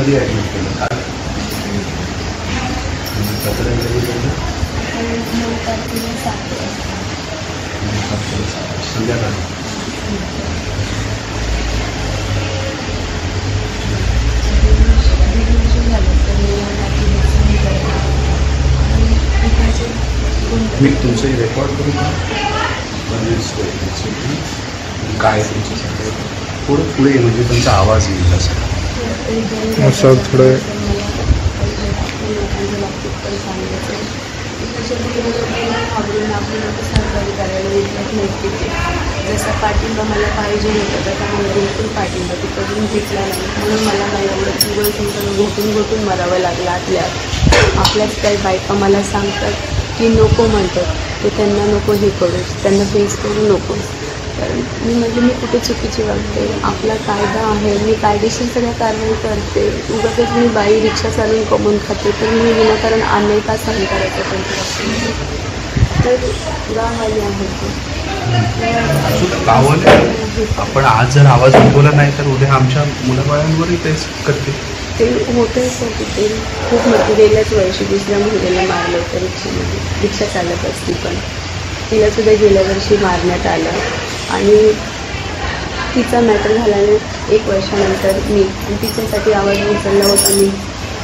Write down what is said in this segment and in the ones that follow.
कधी ॲडमिट केलं? काय तक्रार कधी केलं? 9 तारखेला 7 संध्याकाळी. मी तुमचे रेकॉर्ड करू का? काय तुमच्यासाठी थोडं पुढे म्हणजे तुमचा आवाज येईल असं थोडं जसा पाठिंबा मला पाहिजे होता तसा मला बिलकुल पाठिंबा तिकडून भेटला नाही. म्हणून मला नाही एवढं दिवस घोटून घोटून मरावं लागलं. आपल्याच काही बायका मला सांगतात की नको म्हणतात ते त्यांना नको हे करू, त्यांना फेस करू नको. तर मी म्हणजे मी कुठे चुकीची वागते? आपला कायदा आहे, मी कायदेशीर सगळ्या कारवाई करते. उगाच मी बाई रिक्षा चालवून कमवून खाते तर मी विनाकारण अन्याय का सहन करायचं त्यांच्या? तर गाववाली आहे आपण आज जर आवाज उठवला नाही तर उद्या आमच्या मुलाबाळांवरही तेच करते. ते होतेच होते. ते खूप मोठी गेल्याच वर्षी दुसऱ्या महिलेला मारलं होतं रिक्षामध्ये. रिक्षा चालत असती पण तिलासुद्धा गेल्या वर्षी मारण्यात आलं. आणि तिचा मॅटर झाल्याने 1 वर्षानंतर मी आणि तिच्यासाठी आवाज उचलला होता मी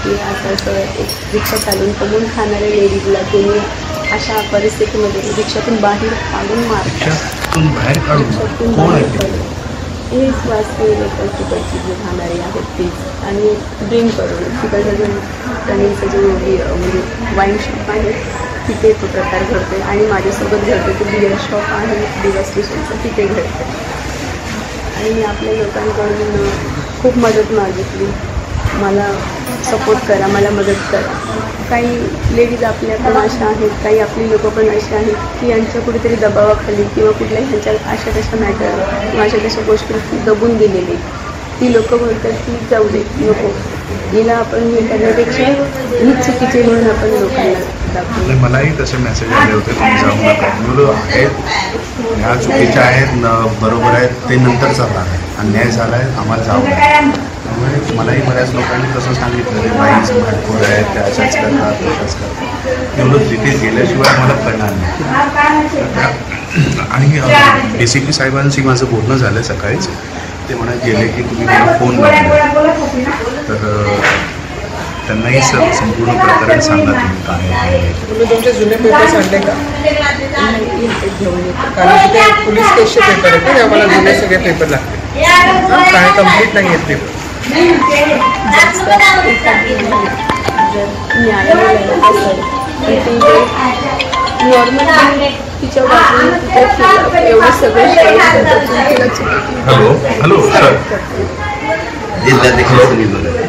की असं एक रिक्षा चालवून कमवून खाणाऱ्या लेडीजला तुम्ही अशा परिस्थितीमध्ये रिक्षातून बाहेर काढून रिक्षातून बाहेर हे स्वास्थ्य लोकल तिकडची जे राहणारे आहेत तीच आणि ड्रिंक करून तिकडचं जो त्यांचं जो म्हणजे वाईन शॉप आहे तिथे तो प्रकार घडतो. आणि माझ्यासोबत घडतो ते बिअर शॉप आहे दिवा स्टेशनचं, तिथे घडतं. आणि मी आपल्या लोकांकडून खूप मदत मागितली, मला सपोर्ट करा, मला मदत करा. काही लेडीज आपल्या पण अशा आहेत, काही आपली लोकं पण अशी आहेत की यांच्या कुठेतरी दबावाखाली किंवा कुठल्याही ह्यांच्या अशा तशा मॅटर किंवा अशा तशा गोष्टी दबून दिलेली ती लोकं बोलतात की जाऊ दे नको, हिला आपण हे करण्यापेक्षा ही चुकीची म्हणून आपण लोकांना दाखवतो. मलाही तसे मेसेज आले होते तुम्ही जाऊ नका, मुलं आहेत ह्या चुकीच्या आहेत बरोबर आहेत ते नंतर चालणार आहे, अन्याय झाला आहे आम्हाला जाऊ नये. त्यामुळे मलाही बऱ्याच लोकांनी तसं सांगितलं की बाईच भाटकोर आहेत त्या अशाच करतात तशाच करतात. एवढं तिथे गेल्याशिवाय मला कळणार नाही. आणि ACP साहेबांशी माझं बोलणं झालं सकाळीच. ते म्हणत गेले की तुम्ही मला फोन लावला तर त्यांनाही संपूर्ण प्रकरण सांगा तुम्ही काय आहे. तुम्ही तुमचे जुने पेपर्स आणले का? कारण तिथे पोलीस केसचे पेपर आहेत ना, आम्हाला जुने सगळे पेपर लागते. काय कम्प्लीट नाही आहेत पेपर. नॉर्मल तिच्या बाजूने एवढं सगळं हॅलो हॅलो सर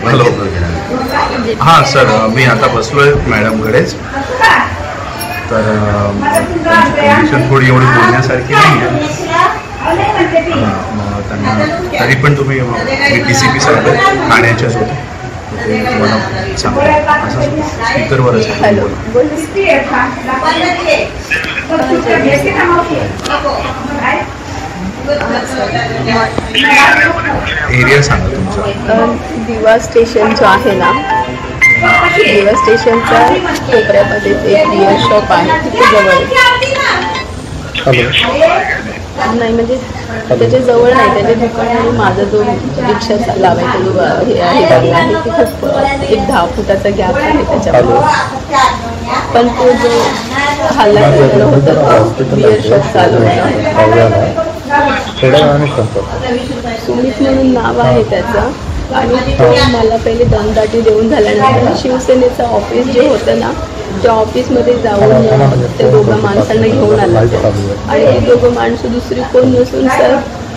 हॅलो हां सर मी आता बसलो आहे मॅडमकडेच. तर कंडिशन थोडी एवढी बोलण्यासारखी नाही आहे. त्यांना तरी पण तुम्ही DCP साहेब ठाण्याच्याच होते ते तुम्हाला सांगतो असं स्पीकरवरच. एरिया सांगा तुमचा. दिवा स्टेशन जो आहे ना, दिवा स्टेशनच्या कोपऱ्यामध्ये एक बिअर शॉप आहे तिथे जवळ. नाही म्हणजे त्याच्या जवळ नाही, त्याच्या दुकानाने माझा जो रिक्षा लावायचा जो हे आहे लागला आहे ते खूप एक 10 फुटाचा गॅप आहे त्याच्यामध्ये. पण तो जो हल्ला केलेला होता तो बिअर शॉप चालवला सुमित म्हणून नाव आहे त्याचं. आणि तो मला पहिले दमदाटी देऊन झाल्यानंतर शिवसेनेचं ऑफिस जे होतं ना त्या ऑफिसमध्ये जाऊन त्या दोघं माणसांना घेऊन आला. आणि ते दोघं माणसं दुसरी कोण नसून सर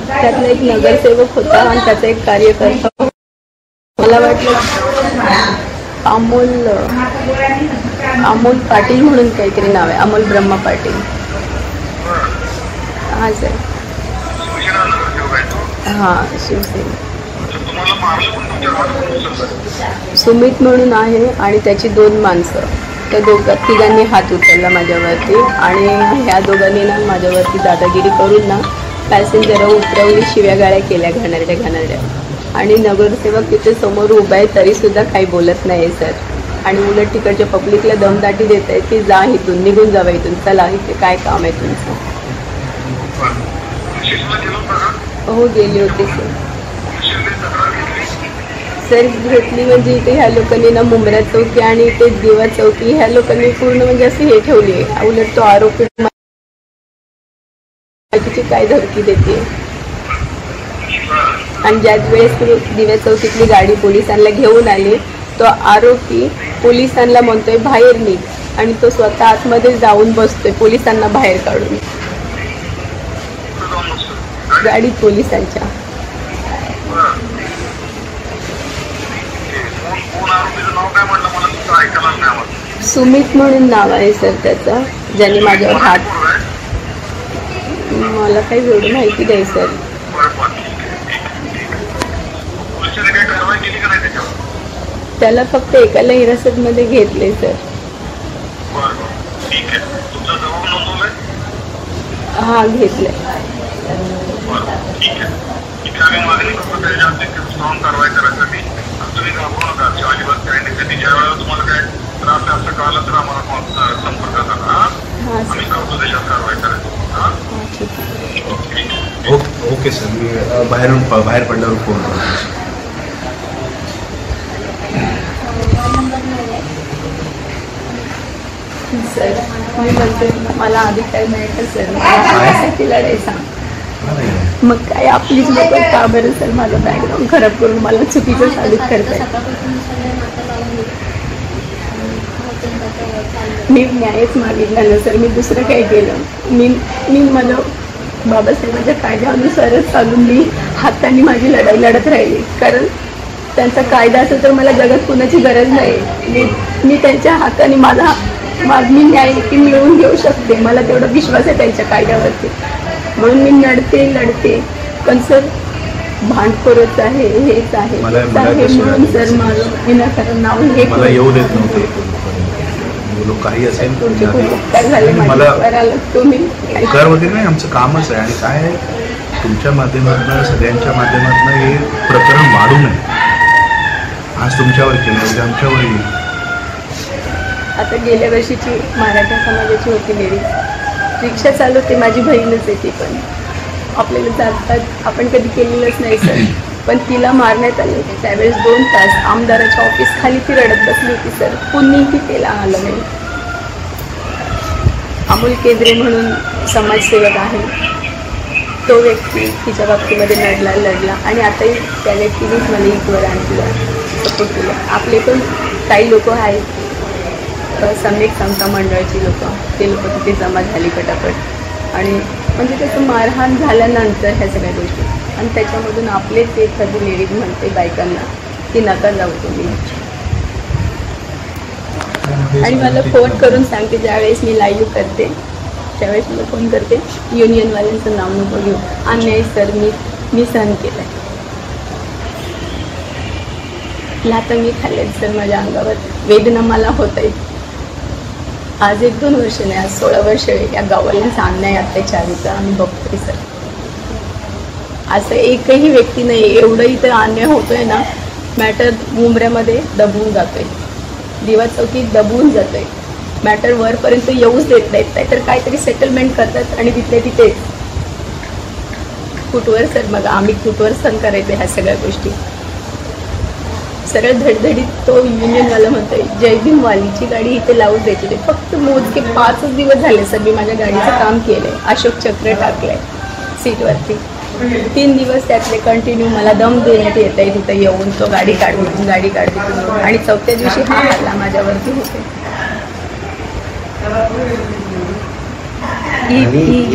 त्यातला एक नगरसेवक होता आणि त्याचा एक कार्यकर्ता. मला वाटलं अमोल पाटील म्हणून काहीतरी नाव आहे, अमोल ब्रह्मा पाटील. हां सर. हां शिवसेना. सुमित म्हणून आहे आणि त्याची 2 माणसं. त्या तिघांनी हात उचलला माझ्यावरती आणि ह्या दोघांनी ना माझ्यावरती दादागिरी करून ना पॅसेंजर उतरवली, शिव्या गाळ्या केल्या घाणेरड्या. आणि नगरसेवक तिथे समोर उभा आहे तरी सुद्धा काही बोलत नाही सर. आणि उलट तिकडच्या पब्लिकला दमदाटी देत आहेत की जा इथून, निघून जावा इथून, चला इथे काय काम आहे तुमचं. हो गेले होते सर घेतली म्हणजे इथे ह्या लोकांनी ना मुंब्रा चौकी आणि इथे दिवा चौकी ह्या लोकांनी पूर्ण म्हणजे अशी हे ठेवली आहे. उलट तो आरोपी माहितीची काय धमकी देते. आणि ज्याच वेळेस दिव्या चौकीतली गाडी पोलिसांना घेऊन आली तो आरोपी पोलिसांना म्हणतोय बाहेर निघ आणि तो स्वतः आतमध्ये जाऊन बसतोय पोलिसांना बाहेर काढून. गाडीत पोलिसांच्या. सुमित म्हणून नाव आहे सर त्याचं, ज्याने माझ्यावर हात. मला काही एवढं माहिती नाही सर. त्याला फक्त एकाला हिरासतमध्ये घेतले सर. हा घेतलंय. ओके सर, मी बाहेर पडल्यावर फोन करतो. सर मी म्हणते मला आधी काय मिळतं सर, मला लढायचा. मग काय आपलीच लोक का बरं सर माझं बॅकग्राऊंड खराब करून मला चुकीचं साबित करताय. मी न्यायच मागितला ना सर, मी दुसरं काय केलं. मी माझं बाबासाहेबांच्या कायद्यानुसारच चालून मी हाताने माझी लढाई लढत राहिली. कारण त्यांचा कायदा असेल तर मला जगात कुणाची गरज नाही. मी त्यांच्या हाताने मी न्याय की मिळवून घेऊ शकते. मला तेवढा विश्वास आहे त्यांच्या कायद्यावरती, म्हणून मी लढते. पण सर भांडखोरच आहे, हेच आहे म्हणून सर माझं विनाकारण नाव हे मला येऊ देत नव्हते. काही असेल मला कर वगैरे नाही, आमचं कामच आहे. आणि काय आहे तुमच्या माध्यमातून सगळ्यांच्या माध्यमातून हे प्रकरण वाढू नये. आज तुमच्यावर केलं उद्या आमच्यावर येईल. आता गेल्या वर्षीची मराठा समाजाची होती लेडीज, रिक्षा चालवते, माझी बहीणच आहे ती. पण आपल्याला जातात आपण कधी केलेलंच नाही सर. पण तिला मारण्यात आले होते त्यावेळेस 2 तास आमदाराच्या ऑफिस खाली ती रडत बसली होती सर. कुणीही तिला आलं नाही. अमोल केद्रे म्हणून समाजसेवक आहे, तो व्यक्ती तिच्या बाबतीमध्ये लढला आणि आताही त्या व्यक्तीनेच मला इथवर आणलं, सपोर्ट केलं. आपले पण काही लोक आहेत सम्यक समता मंडळाची लोक, ते लोक तिथे जमा झाली पटापट. आणि म्हणजे त्याचं मारहाण झाल्यानंतर ह्या सगळ्या गोष्टी. आणि त्याच्यामधून आपलेच एखादी लेडीज म्हणते बायकांना की नका जाऊ तुम्ही. आणि मला फोन करून सांगते ज्यावेळेस मी लाईव्ह करते त्यावेळेस मला फोन करते युनियनवाल्यांचं नाव नको घेऊ, अन्याय सर मी सहन केलं आहे. लाता मी खाल्ले सर, माझ्या अंगावर वेदना मला होत आहे. आज 1-2 वर्ष नाही, आज 16 वर्ष या गावाल्यांचा अन्याय अत्याचारीचा आम्ही बघतोय सर. असं एकही व्यक्ती नाही, एवढं इथं अन्याय होतोय ना. मॅटर मुंबऱ्यामध्ये दबून जातोय, दिवा चौकीत दबून जातोय. मॅटर वरपर्यंत येऊच देत नाहीत, नाहीतर काहीतरी सेटलमेंट करतात आणि तिथले तिथे कुठवर सर. मग आम्ही कुठवर सहन करायचं ह्या सगळ्या गोष्टी. सरळ धडधडीत तो युनियनवाला म्हणतोय जयभीमवालीची गाडी इथे लावून द्यायची नाही. फक्त मोजके 5 दिवस झाले सर मी माझ्या गाडीचं काम केलंय. अशोक चक्र टाकलंय सीटवरती. 3 दिवस त्यातले कंटिन्यू मला दम देण्यात येत आहे तिथं येऊन. तो गाडी काढते आणि 4थ्या दिवशी हा हल्ला माझ्यावरती होते.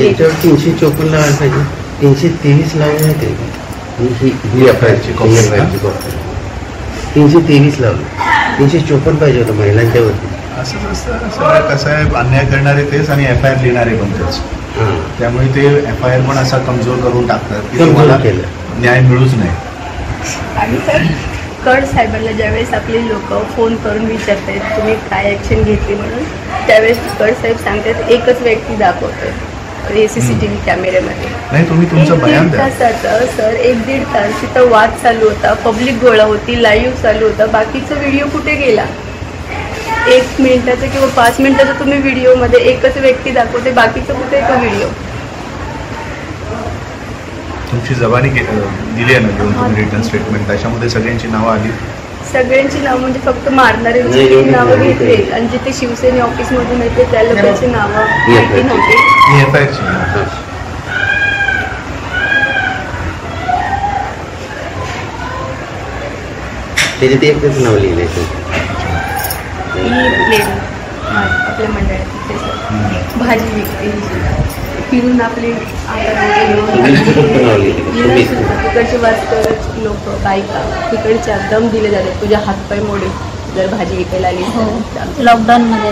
याच्यावर 354 लावायला पाहिजे, 323 लावून येते ही एफआयआरची कॉपी. 323 लावलं, 354 पाहिजे होतं महिलांच्यावरती. असंच असतं सगळं. कसं आहे अन्याय करणारे तेच आणि FIR लिहिणारे पण तेच. त्यामुळे ते FIR पण असा कमजोर करून टाकतात की तुम्हाला न्याय मिळूच नाही. आणि सर कड साहेबांना ज्यावेळेस आपले लोक फोन करून विचारतात तुम्ही काय ॲक्शन घेतली म्हणून, त्यावेळेस कड साहेब सांगतात एकच व्यक्ती दाखवतोय CCTV कॅमेऱ्यामध्ये. नाही, तुम्ही तुमचं बयान 1-1.5 द्या. तासाचं सर, 1-1.5 तास तिथं वाद चालू होता, पब्लिक गोळा होती, लाईव्ह चालू होता. बाकीचा व्हिडिओ कुठे गेला? 1 मिनिटाचा किंवा 5 मिनिटाचा तुम्ही व्हिडिओमध्ये एकच व्यक्ती दाखवते, बाकीचं कुठे तो व्हिडिओ? तुमची जबानी दिली आहे ना घेऊन तुम्ही रिटर्न स्टेटमेंट, त्याच्यामध्ये सगळ्यांची नावं आली. सगळ्यांची नावं म्हणजे फक्त मारणाऱ्यांची नाही, एवढी नावं नाही. घेतली आणि जिथे शिवसेने ऑफिसमधून येते त्या लोकांची नावं माहिती नव्हती. मी येतायची. त्याच्यात एकच नाव लिहिलंय ते. ही प्लेन आपल्या मंडळात भाजी विकते, फिरून आपले तिकडचे वास्तव लोक बायका तिकडच्या दम दिले जातात, तुझ्या हातपाय मोडे जर भाजी विकायला आली. लॉकडाऊनमध्ये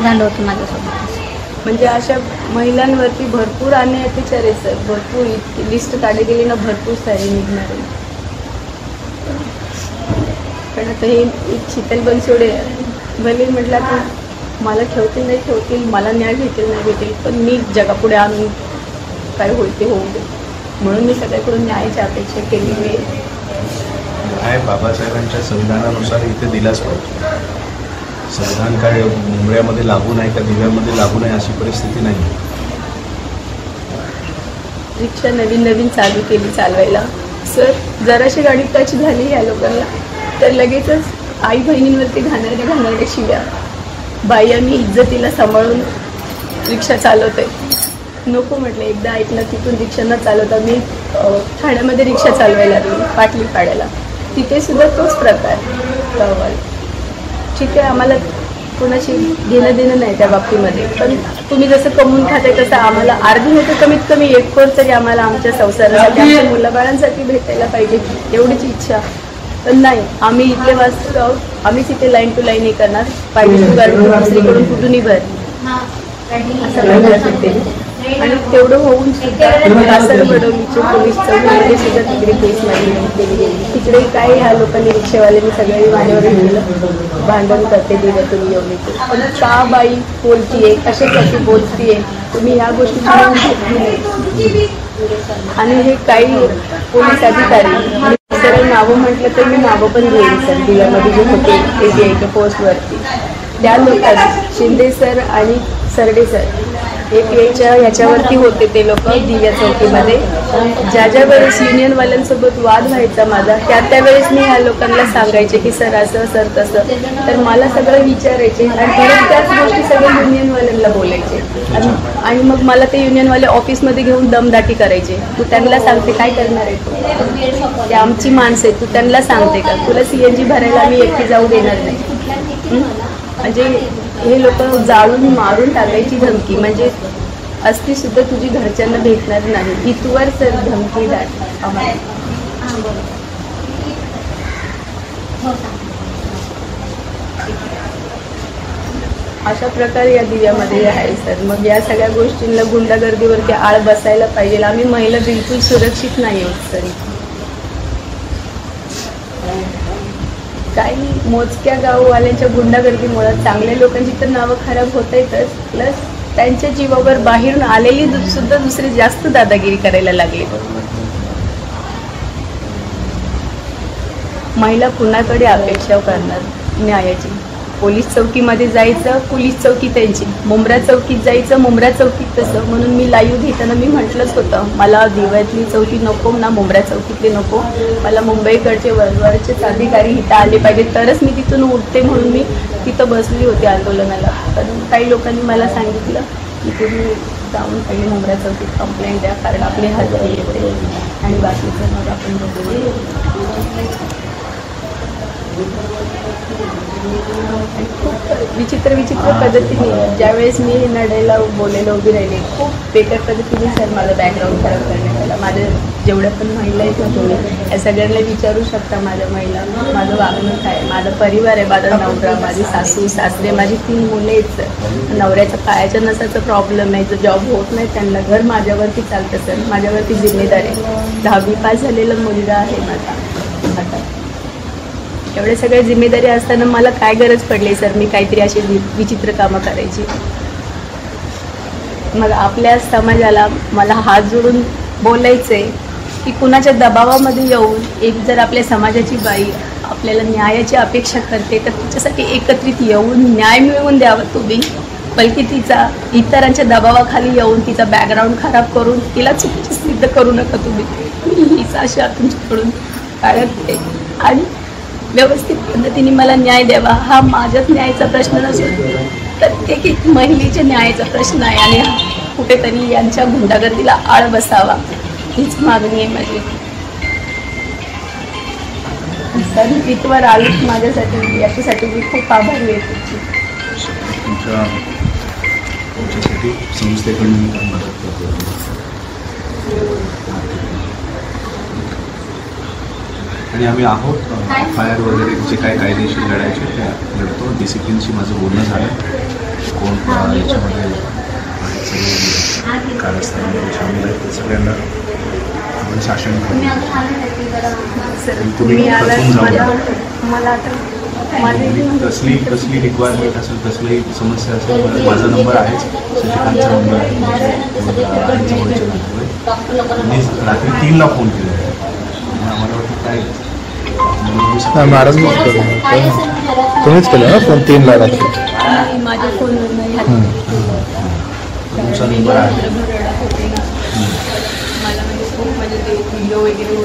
झालं होतं माझ्यासोबत. म्हणजे अशा महिलांवरती भरपूर अन्याय अत्याचार आहे सर, भरपूर लिस्ट काढली गेली ना, भरपूर सारी निघणार आहे. पण आता हे एक शीतल बनसोडे भले म्हटलं आता मला ठेवतील नाही ठेवतील, मला न्याय भेटेल नाही भेटेल, पण मी जगापुढे आणून काय होईल ते होऊ दे म्हणून मी सगळ्याकडून न्यायाची अपेक्षा केलेली आहे. काय बाबासाहेबांच्या संविधानानुसार इथे दिलाच पाहिजे. संविधान काय मुंबऱ्यामध्ये लागू नाही का दिव्यामध्ये लागू नाही अशी परिस्थिती नाही. रिक्षा नवीन चालू केली चालवायला सर, जराशी गाडी टच झाली या लोकांना तर लगेचच आई बहिणींवरती घाणेरड्या शिव्या. बाई मी इज्जतीला सांभाळून रिक्षा चालवते. नको म्हटलं, एकदा ऐकलं तिथून रिक्षा न चालवता मी ठाण्यामध्ये रिक्षा चालवायला लागली पाटली पाड्याला, तिथे सुद्धा तोच प्रकार. ठीक आहे, आम्हाला कोणाशी घेणं देणं नाही त्या बाबतीमध्ये, पण तुम्ही जसं कमवून खाताय तसं आम्हाला अर्धी नाही तर कमीत कमी 1 कोट तरी आम्हाला आमच्या संसारासाठी आमच्या मुलाबाळांसाठी भेटायला पाहिजे एवढीच इच्छा. पण नाही, आम्ही इथले वास्तव आहोत, आम्हीच इथे लाईन टू लाईन हे करणार, पाहिजे तू गाडी दुसरीकडून कुठूनही भर असं म्हणतात ते. आणि तेवढं होऊन सुद्धा कासर बडवलीचे पोलीस चौकीमध्ये सुद्धा तिकडे केस नाही केली गेली. तिकडे काय ह्या लोकांनी रिक्षावाल्यांनी सगळ्यांनी माझ्यावर घेतलं, भांडण करते दिलं तुम्ही एवढीचे. पण का बाई बोलतीये, कशासाठी बोलतीये, तुम्ही ह्या गोष्टी घेतली नाही. आणि हे काही पोलीस अधिकारी सरळ नावं म्हटलं तर मी नावं पण घेईन सर, दिव्यामध्ये जे होते ABIच्या पोस्टवरती त्या लोकांनी शिंदे सर आणि सरडे सर APIच्या ह्याच्यावरती होते ते लोक दिव्या चौकीमध्ये. ज्या वेळेस युनियनवाल्यांसोबत वाद व्हायचा माझा त्यावेळेस मी ह्या लोकांना सांगायचे की सर असं सर तसं, तर मला सगळं विचारायचे आणि परत त्याच गोष्टी सगळ्या युनियनवाल्यांना बोलायचे. आणि मग मला ते युनियनवाले ऑफिसमध्ये घेऊन दमदाटी करायचे. तू त्यांना सांगते काय करणार आहे तू, ते आमची माणसं आहे, तू त्यांना सांगते का, तुला CNG भरायला आम्ही एकटी जाऊ देणार नाही. म्हणजे हे लोक जाळून मारून टाकायची धमकी, म्हणजे असती सुद्धा तुझी घरच्यांना भेटणार नाही इथवर सर धमकी दाट आम्हाला. अशा प्रकारे या दिव्यामध्ये आहे सर. मग या सगळ्या गोष्टींना गुंडागर्दीवरती आळ बसायला पाहिजे. आम्ही महिला बिलकुल सुरक्षित नाही आहोत सर. काही मोजक्या गाववाल्यांच्या गुंडागर्दीमुळे चांगल्या लोकांची तर नावं खराब होत आहेतच, प्लस त्यांच्या जीवावर बाहेरून आलेली सुद्धा दुसरे जास्त दादागिरी करायला लागले. महिला कुणाकडे अपेक्षा करणार न्यायाची? पोलीस चौकीमध्ये जायचं, पोलीस चौकी त्यांची, मुंब्रा चौकीत जायचं, मुंब्रा चौकीत तसं. म्हणून मी लाईव्ह घेताना मी म्हटलंच होतं, मला दिव्यातली चौकी नको ना मुंब्रा चौकीतली नको, मला मुंबईकडचे वरवरचेच अधिकारी इथं आले पाहिजे तरच मी तिथून उठते. म्हणून मी तिथं बसली होती आंदोलनाला. पण काही लोकांनी मला सांगितलं की तुम्ही जाऊन पहिले मुंब्रा चौकीत कंप्लेंट द्या, कारण आपली हजेरी येते आणि बाकीचं मग आपण बघू. खूप विचित्र पद्धतीने ज्यावेळेस मी लढायला बोलायला उभी राहिली, खूप बेकार पद्धतीने सर माझा बॅकग्राऊंड खराब करण्यात आला. माझ्या जेवढ्या पण महिला आहेत ना तुम्ही या सगळ्यांना विचारू शकता माझ्या महिला, माझं वागणं काय, माझा परिवार आहे, माझा नवरा, माझी सासू सासरे, माझी 3 मुलं आहेत सर. नवऱ्याच्या पायाच्या नसाचा प्रॉब्लेम आहे, जो जॉब होत नाही त्यांना, घर माझ्यावरती चालतं सर, माझ्यावरती जिम्मेदारी आहे. 10वी पास झालेला मुलगा आहे माझा. आता एवढ्या सगळ्या जिम्मेदारी असताना मला काय गरज पडली सर मी काहीतरी अशी विचित्र कामं करायची? मग आपल्या समाजाला मला हात जोडून बोलायचं आहे की कुणाच्या दबावामध्ये येऊन एक जर आपल्या समाजाची बाई आपल्याला न्यायाची अपेक्षा करते तर तिच्यासाठी एकत्रित येऊन न्याय मिळवून द्यावा तुम्ही, बल्कि तिचा इतरांच्या दबावाखाली येऊन तिचा बॅकग्राऊंड खराब करून तिला चुकीचं सिद्ध करू नका तुम्ही. मी हीच आशा तुमच्याकडून बाळगते आणि व्यवस्थित पद्धतीने मला न्याय द्यावा. हा माझ्याच न्यायाचा प्रश्न नसून प्रत्येक एक महिलेच्या न्यायाचा प्रश्न आहे आणि कुठेतरी यांच्या गुंडागर्दीला आळ बसावा हीच मागणी आहे माझी. सर इथवर आलीच माझ्यासाठी, याच्यासाठी मी खूप आभारी आहे तुमची. तुमच्यासाठी संस्थेकडून मी काय मदत करतो आणि आम्ही आहोत FIR वगैरे जे काय कायदेशीर लढायचे ते लढतो. डिसिप्लिनशी माझं बोलणं झालं. कोण याच्यामध्ये आहेत सगळे कारस्थानामध्ये सामील आहेत सगळ्यांना आपण शासन सर तुम्ही तुम्ही आलात बसून जाऊ. मला आता माझे कसली रिक्वायरमेंट असेल कसलीही समस्या असेल तर माझा नंबर आहेच, शशिकांतचा नंबर आहे. मी रात्री 3ला फोन केला आम्हाला वाटतं काय मॅडम तुम्हीच केलं ना फोन 3ला रात्री? माझ्या फोनवर नाही तुमचा नंबर आहे. मला म्हणजे खूप म्हणजे ते व्हिडिओ वगैरे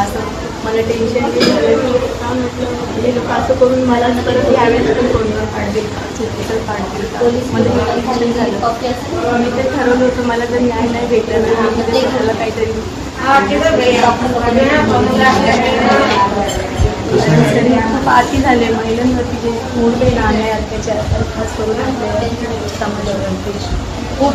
असं मला टेन्शन झालं की का म्हटलं हे लोक असं करून मला परत यावेळेस पण फोनवर काढतील का चुकीचं काढतील का मला टेन्शन झालं. मी तर ठरवलं होतं मला जर न्याय नाही भेटला तर मी तिथे स्वतःला काहीतरी खूप आती झाले महिलांवरती जे मोठे अन्याय अत्याचार खास करून आपल्या समाजावरती खूप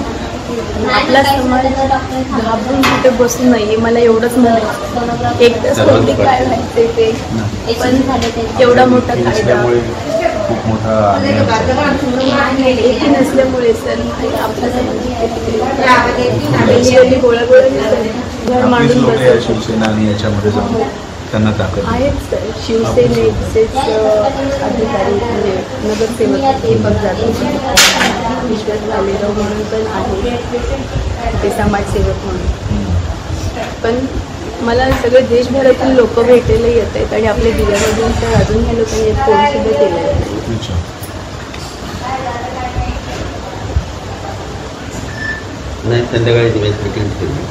आपला समाज घाबरून कुठे बसू नये मला एवढंच म्हणायचं. एकदाच कोणते काय व्हायचे ते पण एवढा मोठा कायदा खूप मोठा एकी नसल्यामुळे सर आपला समाज गोळा घर मांडून बसत शिवसेना आणि याच्यामध्ये जाऊन त्यांना ताकद आहेत सर. शिवसेनेचेच अधिकारी म्हणजे नगरसेवक दीपक जाधव विश्वास भालेराव म्हणून पण आहे ते समाजसेवक म्हणून. पण मला सगळे देशभरातून लोक भेटायला येत आहेत आणि आपल्या जिल्ह्यामधून तर अजून ह्या लोकांनी फोन सुद्धा केलेला नाही. नाही संध्याकाळी तुम्ही मीटिंग केली.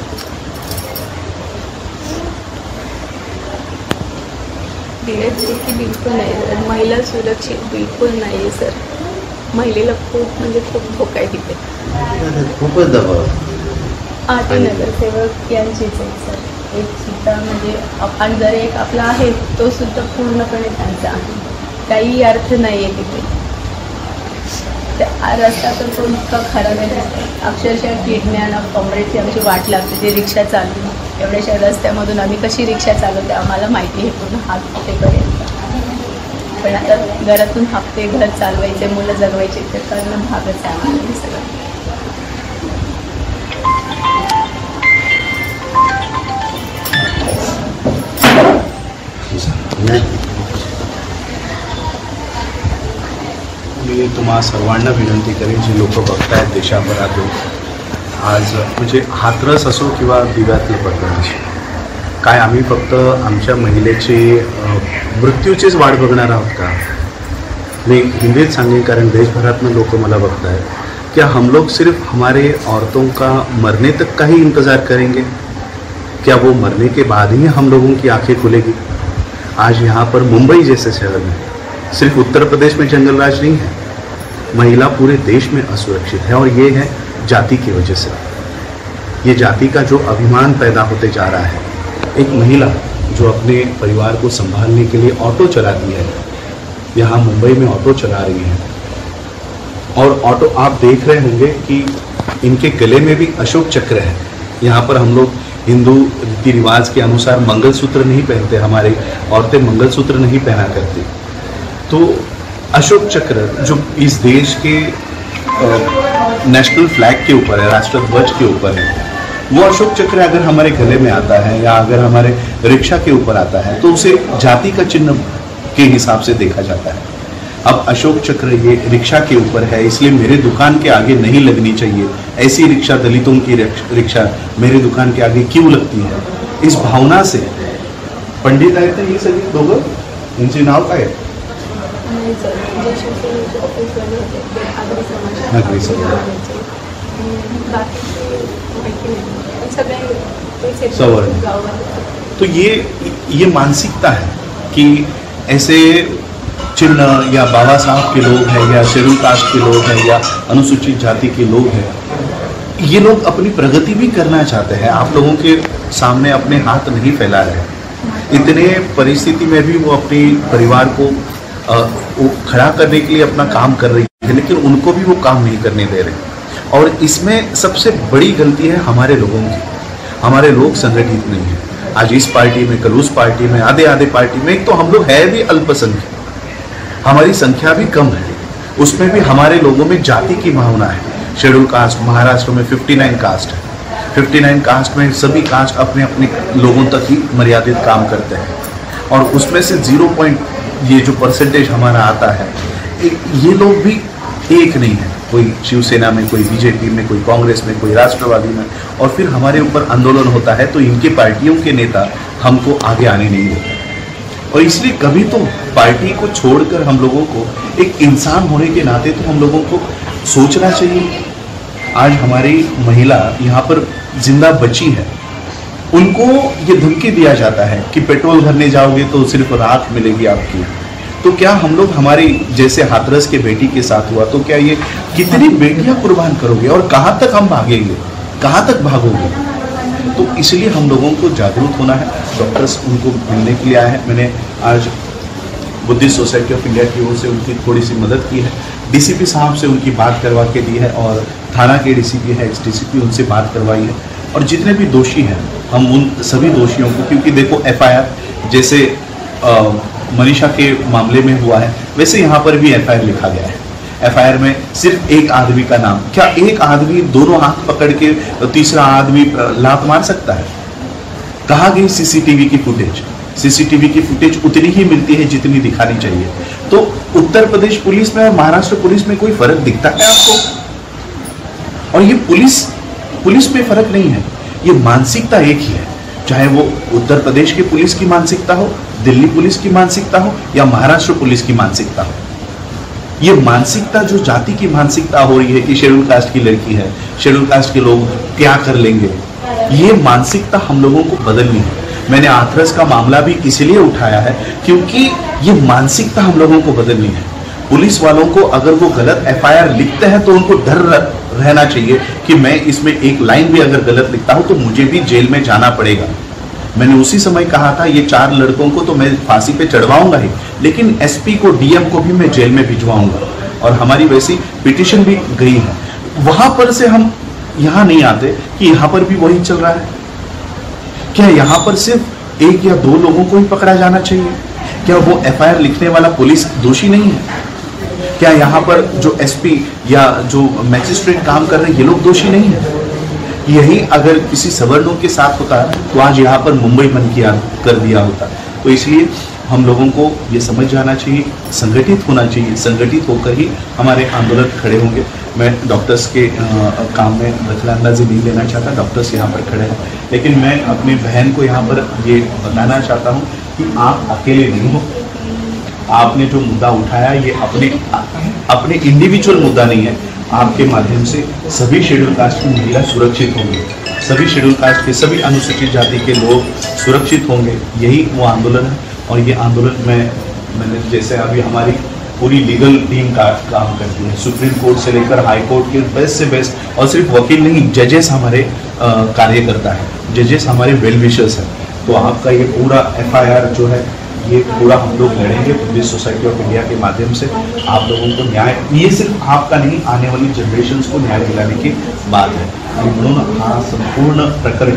दिल्याची बिलकुल नाही सर. महिला सुरक्षित बिलकुल नाही आहे सर. महिलेला खूप म्हणजे खूप धोका आहे तिथे. खूपच दबाव. ते नगरसेवक यांचीच आहे सर. एक सुद्धा म्हणजे आपण जर एक आपला आहे तो सुद्धा पूर्णपणे त्यांचा आहे. काही अर्थ नाही आहे तिथे. त्या रस्ता तर तो इतका खराब आहे. अक्षरशः किडण्यानं कॉम्रेडची आमची वाट लागते. ते रिक्षा चालू एवढ्याशा रस्त्यामधून आम्ही कशी रिक्षा चालवते आम्हाला माहिती आहे पूर्ण हप्तेपर्यंत. पण आता घरातून हप्ते घर चालवायचे मुलं जगवायचे ते करणं भागच आहे आम्हाला हे सगळं. मी तुम्हा सर्वांना विनंती करेन जी लोक बघतायत देशाभरातून आज म्हणजे हातरस असो किंवा दिव्यातलं पडलं असो काय आम्ही फक्त आमच्या महिलेची मृत्यूचीच वाट बघणार आहोत का? मी हिंदीत सांगेन कारण देशभरातनं लोक मला बघतायत. क्या हम लोग सिर्फ हमारे औरतों का मरने तक का ही इंतज़ार करेंगे? क्या वो मरने के बाद ही हम लोगों की आंखें खुलेगी? आज यहाँ पर मुंबई जैसे शहर में सिर्फ उत्तर प्रदेश में जंगल राज नहीं है, महिला पूरे देश में असुरक्षित है और ये है जाति की वजह से. ये जाति का जो अभिमान पैदा होते जा रहा है. एक महिला जो अपने परिवार को संभालने के लिए ऑटो चलाती है, यहाँ मुंबई में ऑटो चला रही है और ऑटो आप देख रहे होंगे कि इनके गले में भी अशोक चक्र है. यहाँ पर हम लोग हिंदू रीति रिवाज के अनुसार मंगलसूत्र नहीं पहनते, हमारी औरतें मंगलसूत्र नहीं पहना करती. तो अशोक चक्र जो इस देश के नेशनल फ्लैग के ऊपर है, राष्ट्रध्वज के ऊपर है, वो अशोक चक्र अगर हमारे गले में आता है या अगर हमारे रिक्शा के ऊपर आता है तो उसे जाति का चिन्ह के हिसाब से देखा जाता है. अब अशोक चक्र ये रिक्शा के ऊपर है, इसलिए मेरे दुकान के आगे नहीं लगनी चाहिए, ऐसी रिक्शा दलितों की रिक्शा मेरे दुकान के आगे क्यों लगती है, इस भावना से पंडित आहेत ना ही सगळी दोघं, यांचे नाव काय आहे? नाही सर, जे शिवसेनेचे ऑफिसवाले होते ते आगरी आगरी समाज. बाकीचे माहिती नाही, पण सगळे ते सवर्ण. गावात. तो ये मानसिकता है कि ऐसे चिन्ह या बाबा साहब के लोग हैं या शेड्यूल कास्ट के लोग हैं या अनुसूचित जाति के लोग हैं, ये लोग अपनी प्रगति भी करना चाहते हैं, आप लोगों के सामने अपने हाथ नहीं फैला रहे हैं. इतने परिस्थिति में भी वो अपने परिवार को खड़ा करने के लिए अपना काम कर रही है, लेकिन उनको भी वो काम नहीं करने दे रहे. और इसमें सबसे बड़ी गलती है हमारे लोगों की. हमारे लोग संगठित नहीं है. आज इस पार्टी में, कल उस पार्टी में, आधे आधे पार्टी में. एक तो हम लोग है भी अल्पसंख्यक, हमारी संख्या भी कम है, उसमें भी हमारे लोगों में जाति की भावना है. शेड्यूल कास्ट महाराष्ट्र में 59 कास्ट है. 59 कास्ट में सभी कास्ट अपने अपने लोगों तक ही मर्यादित काम करते हैं, और उसमें से 0. ये जो परसेंटेज हमारा आता है, ये लोग भी एक नहीं है. कोई शिवसेना में, कोई बीजेपी में, कोई कांग्रेस में, कोई राष्ट्रवादी में, और फिर हमारे ऊपर आंदोलन होता है तो इनके पार्टियों के नेता हमको आगे आने नहीं देते. और इसलिए कभी तो पार्टी को छोड़कर हम लोगों को एक इंसान होने के नाते तो हम लोगों को सोचना चाहिए. आज हमारी महिला यहाँ पर जिंदा बची है, उनको ये धमकी दिया जाता है कि पेट्रोल भरने जाओगे तो सिर्फ राख मिलेगी आपकी. तो क्या हम लोग हमारी जैसे हाथरस के बेटी के साथ हुआ, तो क्या ये कितनी बेटियां कुर्बान करोगे और कहाँ तक हम भागेंगे, कहाँ तक भागोगे? तो इसलिए हम लोगों को जागरूक होना है. डॉक्टर्स उनको मिलने के लिए आए हैं. मैंने आज बुद्धिस्ट सोसाइटी ऑफ इंडिया की ओर से उनकी थोड़ी सी मदद की है. डीसीपी साहब से उनकी बात करवा के दी है, और थाना के डीसीपी है, एक्स डीसीपी, उनसे बात करवाई है. और जितने भी दोषी हैं हम उन सभी दोषियों को, क्योंकि देखो FIR जैसे मनीषा के मामले में हुआ है, वैसे यहाँ पर भी FIR लिखा गया है. FIR में सिर्फ एक आदमी का नाम. क्या एक आदमी दोनों हाथ पकड़ के तीसरा आदमी लात मार सकता है? कहाँ गई सीसीटीवी की फुटेज? सीसीटीवी की फुटेज उतनी ही मिलती है जितनी दिखानी चाहिए. तो उत्तर प्रदेश पुलिस में और महाराष्ट्र पुलिस में कोई फर्क दिखता है आपको? और ये पुलिस में फर्क नहीं है, ये मानसिकता एक ही है. चाहे वो उत्तर प्रदेश की पुलिस की मानसिकता हो, दिल्ली पुलिस की मानसिकता हो, या महाराष्ट्र पुलिस की मानसिकता हो. ये मानसिकता जो जाति की मानसिकता हो रही है कि शेड्यूल कास्ट की लड़की है, शेड्यूल कास्ट के लोग क्या कर लेंगे, ये मानसिकता हम लोगों को बदलनी है. मैंने हाथरस का मामला भी इसलिए उठाया है क्योंकि ये मानसिकता हम लोगों को बदलनी है. पुलिस वालों को अगर वो गलत FIR लिखते हैं तो उनको डर रहना चाहिए कि मैं इसमें एक लाइन भी अगर गलत लिखता हूं तो मुझे भी जेल में जाना पड़ेगा. मैंने उसी समय कहा था ये 4 लड़कों को तो मैं फांसी पे चढ़वाऊंगा ही, लेकिन SP को, DM को भी मैं जेल में भिजवाऊंगा. और हमारी वैसी पिटीशन भी गई है. वहां पर से हम यहाँ नहीं आते कि यहाँ पर भी वही चल रहा है. क्या यहाँ पर सिर्फ 1 या 2 लोगों को ही पकड़ा जाना चाहिए? क्या वो FIR लिखने वाला पुलिस दोषी नहीं है? क्या यहाँ पर जो SP या जो मैजिस्ट्रेट काम कर रहे हैं ये लोग दोषी नहीं है? यही अगर किसी सवर्णों के साथ होता तो आज यहाँ पर मुंबई बंद कर दिया होता. तो इसलिए हम लोगों को ये समझ जाना चाहिए, संगठित होना चाहिए. संगठित होकर ही हमारे आंदोलन खड़े होंगे. मैं डॉक्टर्स के काम में दखलंदाजी नहीं लेना चाहता, डॉक्टर्स यहाँ पर खड़े हैं, लेकिन मैं अपनी बहन को यहाँ पर ये बताना चाहता हूँ कि आप अकेले नहीं हो. आपने जो मुद्दा उठाया ये अपने इंडिविजुअल मुद्दा नहीं है. आपके माध्यम से सभी शेड्यूल कास्ट की महिला सुरक्षित होंगे, सभी शेड्यूल कास्ट के सभी अनुसूचित जाति के लोग सुरक्षित होंगे. यही वो आंदोलन है. और ये आंदोलन मैंने जैसे अभी हमारी पूरी लीगल टीम का काम करती है, सुप्रीम कोर्ट से लेकर हाई कोर्ट के बेस्ट से बेस्ट, और सिर्फ वकील नहीं, जजेस हमारे कार्य करता है. जजेस हमारे वेल विशर्स हैं. तो आपका ये पूरा FIR जो है ये पूरा हम लोग लड़ेंगे बुद्धिस्ट सोसाइटी ऑफ इंडिया के माध्यम से. आप लोगों को न्याय, ये सिर्फ आपका नहीं, आने वाली जनरेशन्स को न्याय दिलाने की बात है. आणि म्हणून हा संपूर्ण प्रकरण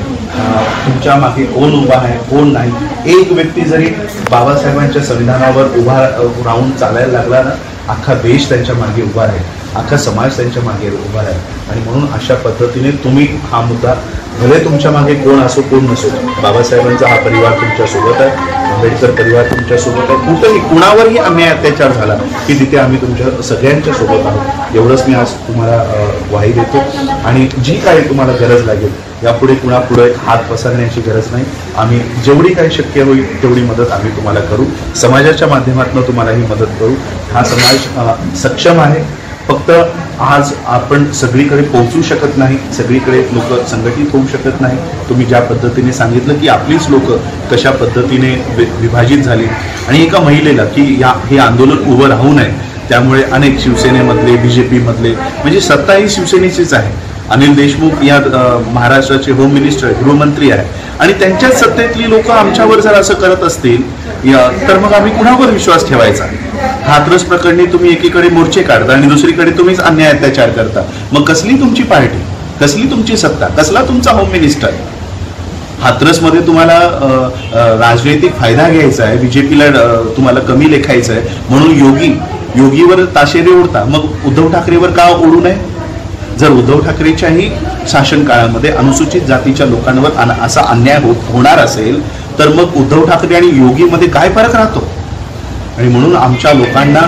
तुमच्या मागे कोण उभा आहे कोण नाही, एक व्यक्ती जरी बाबासाहेबांच्या संविधानावर उभा राहून चालायला लागला ना, अख्खा देश त्यांच्या मागे उभा आहे. अख्खा समाज त्यांच्या मागे उभा आहे. आणि म्हणून अशा पद्धतीने तुम्ही हा मुद्दा, भले तुमच्या मागे कोण असो कोण नसो, बाबासाहेबांचा हा परिवार तुमच्यासोबत आहे, आंबेडकर परिवार तुमच्यासोबत आहे. कुठंही कुणावरही अन्याय अत्याचार झाला की तिथे आम्ही तुमच्या सगळ्यांच्या सोबत आहोत. एवढंच मी आज तुम्हाला ग्वाही देतो. आणि जी काही तुम्हाला गरज लागेल यापुढे कुणापुढे हात पसरण्याची गरज नाही. आम्ही जेवढी काही शक्य होईल तेवढी मदत आम्ही तुम्हाला करू. समाजाच्या माध्यमातून तुम्हाला ही मदत करू. हा समाज सक्षम आहे. फक्त आज आपण सगळीकडे पोहोचू शकत नाही, सगळीकडे लोक संघटित होऊ शकत नाही. तुम्ही ज्या पद्धतीने सांगितलं की आपलीच लोक कशा पद्धतीने विभाजित झाली आणि एका महिलेला की हे आंदोलन उभं राहू नये, त्यामुळे अनेक शिवसेनेमधले, BJP मधले, म्हणजे सत्ता ही शिवसेनेचीच आहे. अनिल देशमुख या महाराष्ट्राचे होम मिनिस्टर, गृहमंत्री आहे आणि त्यांच्याच सत्तेतली लोक आमच्यावर जर असं करत असतील तर मग आम्ही कुणावर विश्वास ठेवायचा. हाथरस प्रकरणी तुम्ही एकीकडे मोर्चे काढता आणि दुसरीकडे तुम्हीच अन्याय अत्याचार करता. मग कसली तुमची पार्टी, कसली तुमची सत्ता, कसला तुमचा होम मिनिस्टर? हाथरसमध्ये तुम्हाला राजनैतिक फायदा घ्यायचा आहे, BJPला तुम्हाला कमी लेखायचं आहे म्हणून योगीवर ताशेरे ओढता. मग उद्धव ठाकरेवर का ओढू नये? जर उद्धव ठाकरेच्याही शासन काळामध्ये अनुसूचित जातीच्या लोकांवर असा अन्याय होणार असेल तर मग उद्धव ठाकरे आणि योगीमध्ये काय फरक राहतो? आणि म्हणून आमच्या लोकांना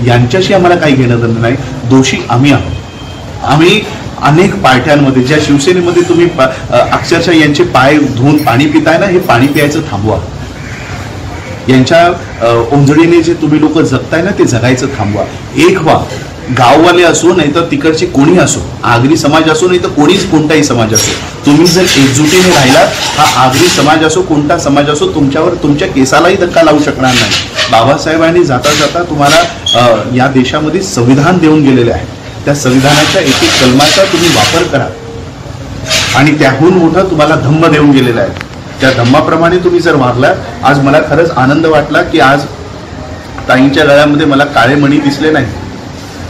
यांच्याशी आम्हाला काही घेणं देणं नाही. दोषी आम्ही आहोत. आम्ही अनेक पार्ट्यांमध्ये, ज्या शिवसेनेमध्ये तुम्ही अक्षरशः यांचे पाय धुवून पाणी पिताय ना, हे पाणी प्यायचं थांबवा. यांच्या ओंजळीने जे तुम्ही लोक जगताय ना, ते जगायचं थांबवा. एक व्हा. गाववाले असो नाही तर तिकडचे कोणी असो, आगरी समाज असो नाही तर कोणताही समाज असो, तुम्ही जर एकजुटीने राहिलात, हा आगरी समाज असो कोणता समाज असो, तुमच्यावर तुमच्या केसालाही धक्का लावू शकणार नाही. बाबासाहेबांनी जाता जाता तुम्हाला या देशामध्ये संविधान देऊन गेलेले आहे. त्या संविधानाच्या एक एक कलमाचा तुम्ही वापर करा आणि त्याहून मोठं तुम्हाला धम्म देऊन गेलेलं आहे. त्या धम्माप्रमाणे तुम्ही जर वागला, आज मला खरंच आनंद वाटला की आज ताईंच्या गळ्यामध्ये मला काळे मणी दिसले नाही.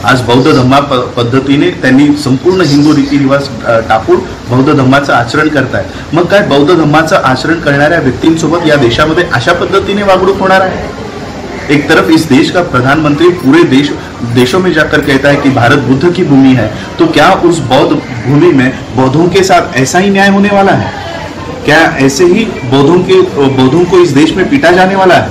आज बौद्ध धम्मा पद्धतीने त्यांनी संपूर्ण हिंदू रीतिरिवाज टाकून बौद्ध धम्माचं आचरण करताय. मग काय बौद्ध धम्माचं आचरण करणाऱ्या व्यक्तींसोबत या देशामध्ये अशा पद्धतीने वागणूक होणार आहे? एक तरफ इस देश का प्रधानमंत्री पूरे देशों में जाकर कहता है कि भारत बुद्ध की भूमि है, तो क्या उस बौद्ध भूमि में बौद्धों के साथ ऐसा ही न्याय होने वाला है? क्या ऐसे ही बौद्धों को इस देश में पीटा जाने वाला है?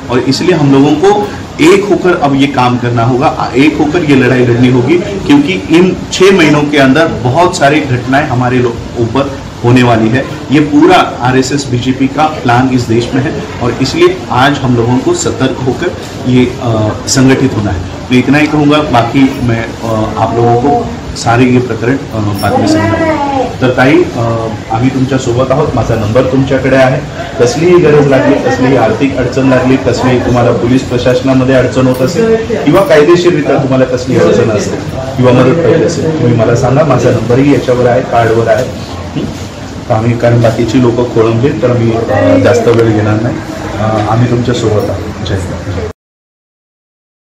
और इसलिए हम लोगों को एक होकर अब ये काम करना होगा, एक होकर ये लड़ाई लड़नी होगी, क्योंकि इन 6 महीनों के अंदर बहुत सारी घटनाएं हमारे ऊपर होने वाली है. ये पूरा RSS BJP का प्लान इस देश में है और इसलिए आज हम लोगों को सतर्क होकर ये संगठित होना है. तो इतना ही कहूँगा. बाकी मैं आप लोगों को सारे ये प्रकरण बाद में समजावून. तर ताई, आम्ही तुमच्या सोबत आहोत. माझा नंबर तुमच्याकडे आहे. कसलीही गरज लागली, कसलीही आर्थिक अडचण लागली, कसलीही तुम्हाला पोलीस प्रशासनामध्ये अडचण होत असेल किंवा कायदेशीररित्या तुम्हाला कसली अडचण असेल किंवा मदत पाहिजे असेल, तुम्ही मला सांगा. माझा नंबरही याच्यावर आहे, कार्डवर आहे. आम्ही, कारण बाकीची लोक खोळंबली तर मी जास्त वेळ घेणार नाही. आम्ही तुमच्या सोबत आहोत. जय हिंद.